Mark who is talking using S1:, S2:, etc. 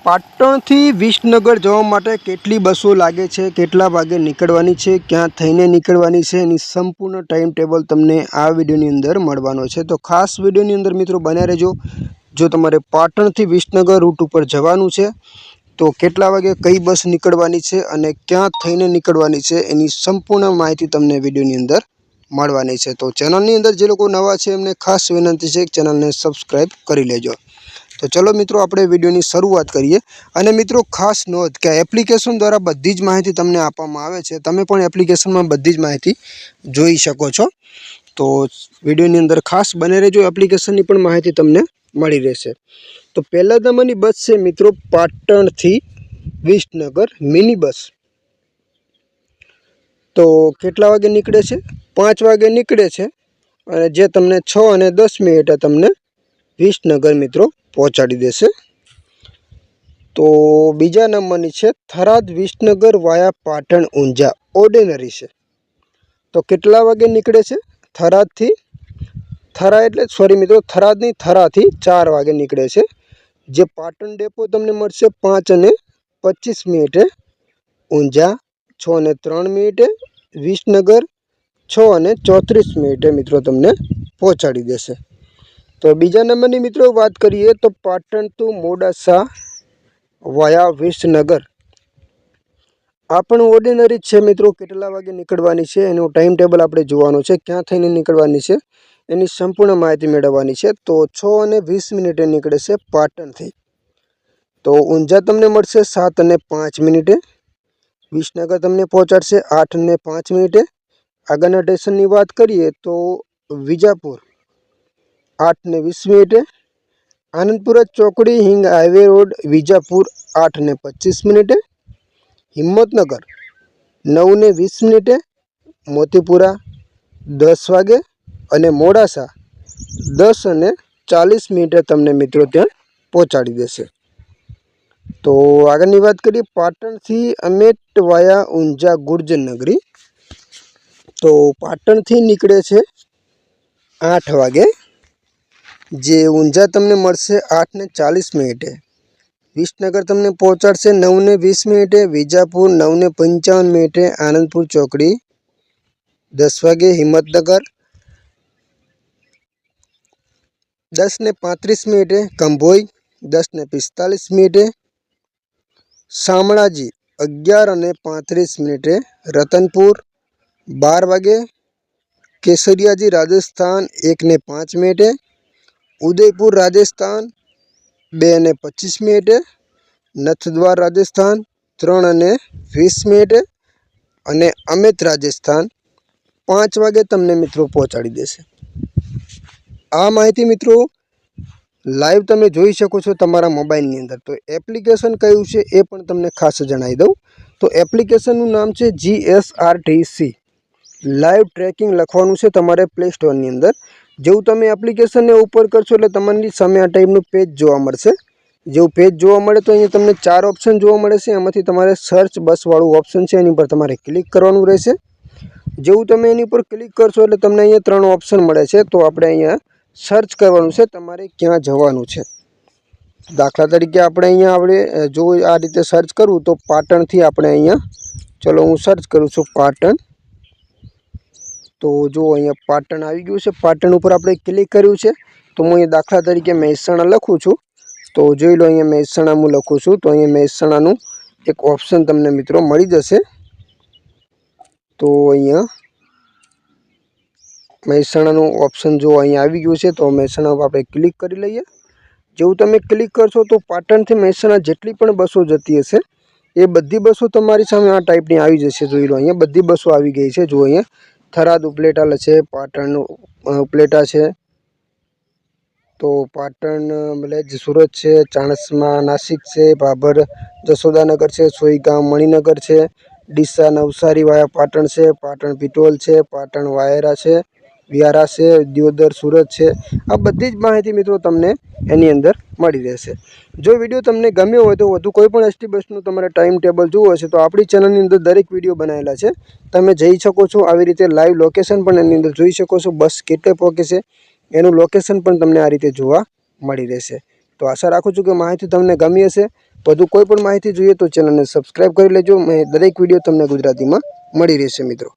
S1: પાટણથી વિસનગર જવા માટે કેટલી બસો લાગે છે, કેટલા વાગે નીકળવાની છે, ક્યાં થઈને નીકળવાની છે, એની સંપૂર્ણ ટાઈમ ટેબલ તમને આ વિડીયોની અંદર મળવાનો છે। તો ખાસ વિડીયોની અંદર મિત્રો બન્યા રહેજો। જો તમારે પાટણથી વિસનગર રૂટ ઉપર જવાનું છે તો કેટલા વાગે કઈ બસ નીકળવાની છે અને ક્યાં થઈને નીકળવાની છે એની સંપૂર્ણ માહિતી તમને વિડીયોની અંદર મળવાની છે। તો ચેનલની અંદર જે લોકો નવા છે એમને ખાસ વિનંતી છે કે ચેનલને સબસ્ક્રાઈબ કરી લેજો। तो चलो मित्रों આપણે વિડિયોની શરૂઆત કરીએ। અને મિત્રો ખાસ નોંધ કે એપ્લિકેશન દ્વારા બધી જ માહિતી તમને આપવામાં આવે છે, તમે પણ એપ્લિકેશનમાં બધી જ માહિતી જોઈ શકો છો। તો વિડિયોની અંદર ખાસ બને રહેજો, એપ્લિકેશનની પણ માહિતી તમને મળી રહેશે। તો પહેલા નંબરની બસ છે મિત્રો પાટણથી વિસનગર મિની બસ। તો કેટલા વાગે નીકળે છે? 5 વાગે નીકળે છે અને જે તમને 6 અને 10 મિનિટે તમને વિસનગર મિત્રો પહોંચાડી દેશે। તો બીજા નંબરની છે થરાદ વિસનગર વાયા પાટણ ઊંઝા ઓર્ડિનરી છે। તો કેટલા વાગે નીકળે છે? થરાદથી થરાદની થરાથી 4 વાગે નીકળે છે। જે પાટણ ડેપો તમને મળશે 5 અને 25 મિનિટે, ઊંઝા 6 અને 3 મિનિટે, વિસનગર 6 અને 34 મિનિટે મિત્રો તમને પહોંચાડી દેશે। તો બીજા નંબરની મિત્રો વાત કરીએ તો પાટણ ટુ મોડાસા વાયા વિસનગર આ પણ ઓર્ડિનરી છે મિત્રો। કેટલા વાગે નીકળવાની છે એનું ટાઈમ ટેબલ આપણે જોવાનું છે, ક્યાં થઈને નીકળવાની છે એની સંપૂર્ણ માહિતી મેળવવાની છે। તો 6 અને 20 મિનિટે નીકળે છે પાટણથી। તો ઊંઝા તમને મળશે 7 અને 5 મિનિટે, વિસનગર તમને પહોંચાડશે 8 અને 5 મિનિટે। આગળના સ્ટેશનની વાત કરીએ તો વિજાપુર 8 ને 20 મિનિટે, આનંદપુરા ચોકડી હિંગ હાઈવે રોડ વિજાપુર 8 ને 25 મિનિટે, હિંમતનગર 9 ને 20 મિનિટે, મોતીપુરા 10 વાગે અને મોડાસા 10 અને 40 મિનિટે તમને મિત્રો ત્યાં પહોંચાડી દેશે। તો આગળની વાત કરીએ પાટણથી અમેટ વાયા ઊંઝા ગુર્જર નગરી। તો પાટણથી નીકળે છે 8 વાગે, જે ઊંઝા તમને મળશે 8 ને 40 મિનિટે, વિસનગર તમને પહોંચાડશે 9 ને 20 મિનિટે, વિજાપુર 9 ને 55 મિનિટે, આનંદપુર ચોકડી 10 વાગે, હિંમતનગર 10 ને 35 મિનિટે, કંભોઈ 10 ને 45 મિનિટે, શામળાજી 11 અને 35 મિનિટે, રતનપુર 12 વાગે, કેસરિયાજી રાજસ્થાન 1 ને 5 મિનિટે, ઉદયપુર રાજસ્થાન 2 અને 25 મિનિટે, નથદ્વાર રાજસ્થાન 3 અને 20 મિનિટે અને અમેત રાજસ્થાન 5 વાગે તમને મિત્રો પહોંચાડી દેશે। આ માહિતી મિત્રો લાઈવ તમે જોઈ શકો છો તમારા મોબાઈલની અંદર। તો એપ્લિકેશન કયું છે એ પણ તમને ખાસ જણાવી દઉં। તો એપ્લિકેશનનું નામ છે GSRTC લાઈવ ટ્રેકિંગ લખવાનું છે તમારે પ્લે સ્ટોરની અંદર। જેવું તમે એપ્લિકેશનને ઉપર કરશો એટલે તમારી સામે આ ટાઈપનું પેજ જોવા મળશે। જેવું પેજ જોવા મળે તો અહીંયા તમને 4 ઓપ્શન જોવા મળે છે, એમાંથી તમારે સર્ચ બસવાળું ઓપ્શન છે એની પર તમારે ક્લિક કરવાનું રહેશે। જેવું તમે એની ઉપર ક્લિક કરશો એટલે તમને અહીંયા 3 ઓપ્શન મળે છે। તો આપણે અહીંયા સર્ચ કરવાનું છે તમારે ક્યાં જવાનું છે। દાખલા તરીકે આપણે જો આ રીતે સર્ચ કરું તો પાટણથી આપણે અહીંયા, ચલો હું સર્ચ કરું છું પાટણ। તો જો અહીંયા પાટણ આવી ગયું છે, પાટણ ઉપર આપણે ક્લિક કર્યું છે। તો હું અહીંયા દાખલા તરીકે મહેસાણા લખું છું, તો જોઈ લો અહીંયા મહેસાણા હું લખું છું તો અહીંયા મહેસાણાનું એક ઓપ્શન તમને મિત્રો મળી જશે। તો અહીંયા મહેસાણાનું ઓપ્શન જો અહીંયા આવી ગયું છે, તો મહેસાણા ઉપર આપણે ક્લિક કરી લઈએ। જેવું તમે ક્લિક કરશો તો પાટણથી મહેસાણા જેટલી પણ બસો જતી હશે એ બધી બસો તમારી સામે આ ટાઈપની આવી જશે। જોઈ લો અહીંયા બધી બસો આવી ગઈ છે। જો અહીંયા થરાદ ઉપલેટા છે, પાટણ ઉપલેટા છે, તો પાટણ મલેજ સુરત છે, ચાણસ્મા નાસિક છે, ભાભર જશોદાનગર છે, સોઈગામ મણિનગર છે, ડીસા નવસારી વાયા પાટણ છે, પાટણ પીટોલ છે, પાટણ વાયરા છે, વ્યારા છે, દિયોદર સુરત છે। આ બધી જ માહિતી મિત્રો તમને એની અંદર મળી રહેશે। જો વિડીયો તમને ગમ્યો હોય તો વધુ કોઈ પણ એસટી બસનું તમારે ટાઈમ ટેબલ જોવું હશે તો આપણી ચેનલની અંદર દરેક વિડીયો બનાવેલા છે, તમે જઈ શકો છો। આવી રીતે લાઈવ લોકેશન પણ એની અંદર જોઈ શકો છો, બસ કેટલે પહોંચે છે એનું લોકેશન પણ તમને આ રીતે જોવા મળી રહેશે। તો આશા રાખું છું કે માહિતી તમને ગમી હશે। વધુ કોઈ પણ માહિતી જોઈએ તો ચેનલને સબસ્ક્રાઈબ કરી લેજો. દરેક વિડીયો તમને ગુજરાતીમાં મળી રહેશે મિત્રો.